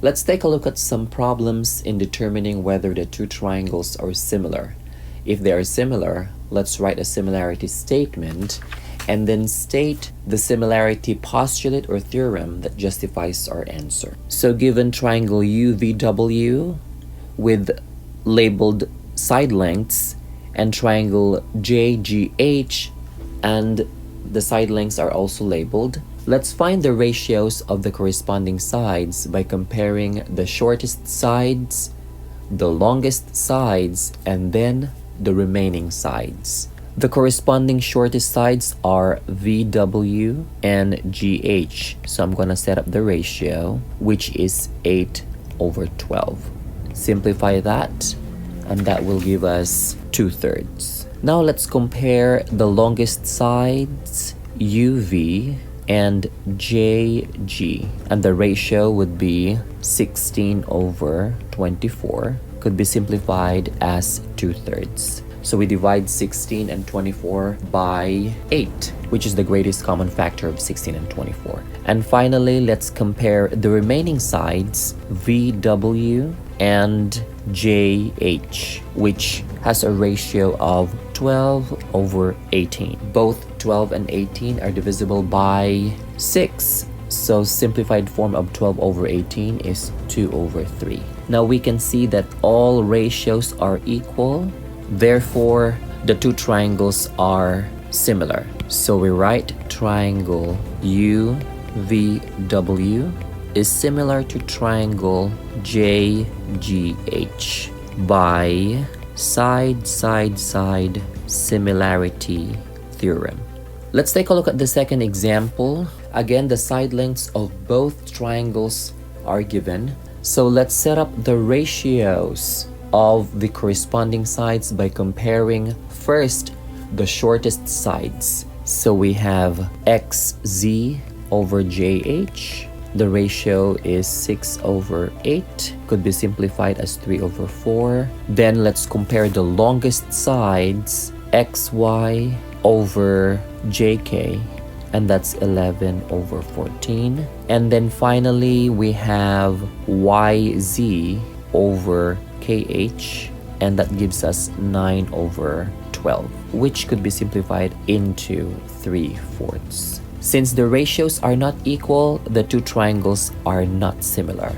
Let's take a look at some problems in determining whether the two triangles are similar. If they are similar, let's write a similarity statement and then state the similarity postulate or theorem that justifies our answer. So given triangle UVW with labeled side lengths and triangle JGH and the side lengths are also labeled, let's find the ratios of the corresponding sides by comparing the shortest sides, the longest sides, and then the remaining sides. The corresponding shortest sides are VW and GH. So I'm gonna set up the ratio, which is 8/12. Simplify that, and that will give us 2/3. Now let's compare the longest sides, UV and JG, and the ratio would be 16/24, could be simplified as 2/3. So we divide 16 and 24 by 8, which is the greatest common factor of 16 and 24. And finally, let's compare the remaining sides, VW and JH, which has a ratio of 12/18. Both 12 and 18 are divisible by 6. So simplified form of 12/18 is 2/3. Now we can see that all ratios are equal. Therefore, the two triangles are similar. So we write triangle UVW is similar to triangle JGH by side similarity theorem. Let's take a look at the second example. Again, the side lengths of both triangles are given. So let's set up the ratios of the corresponding sides by comparing first the shortest sides. So we have XZ over JH. The ratio is 6/8, could be simplified as 3/4. Then let's compare the longest sides, XY over JK, and that's 11/14. And then finally we have YZ over KH, and that gives us 9/12, which could be simplified into 3/4. Since the ratios are not equal, the two triangles are not similar.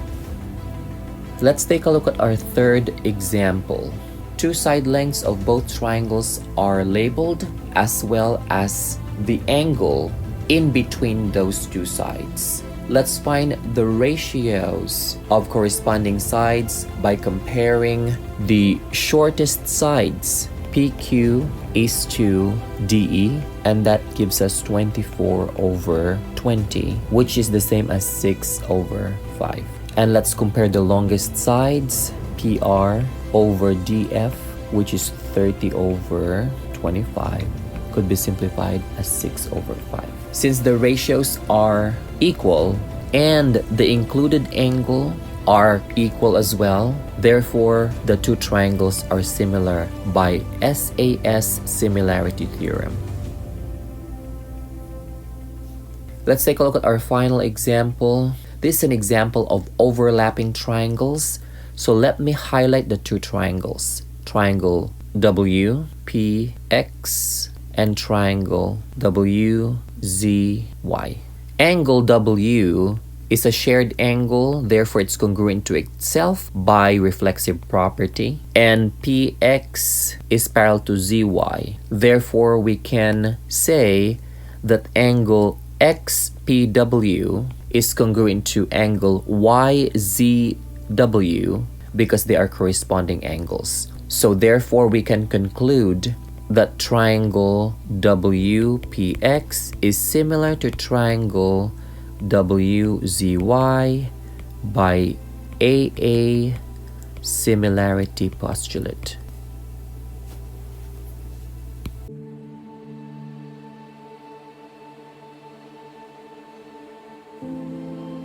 Let's take a look at our third example. Two side lengths of both triangles are labeled, as well as the angle in between those two sides. Let's find the ratios of corresponding sides by comparing the shortest sides. PQ is to DE, and that gives us 24/20, which is the same as 6/5. And let's compare the longest sides, PR over DF, which is 30/25, could be simplified as 6/5. Since the ratios are equal and the included angle are equal as well, therefore the two triangles are similar by SAS similarity theorem. Let's take a look at our final example. This is an example of overlapping triangles. So let me highlight the two triangles. Triangle WPX and triangle WZY. Angle W is a shared angle, therefore it's congruent to itself by reflexive property. And PX is parallel to ZY. Therefore, we can say that angle XPW is congruent to angle YZW because they are corresponding angles. So therefore, we can conclude that triangle WPX is similar to triangle WZY by AA similarity postulate.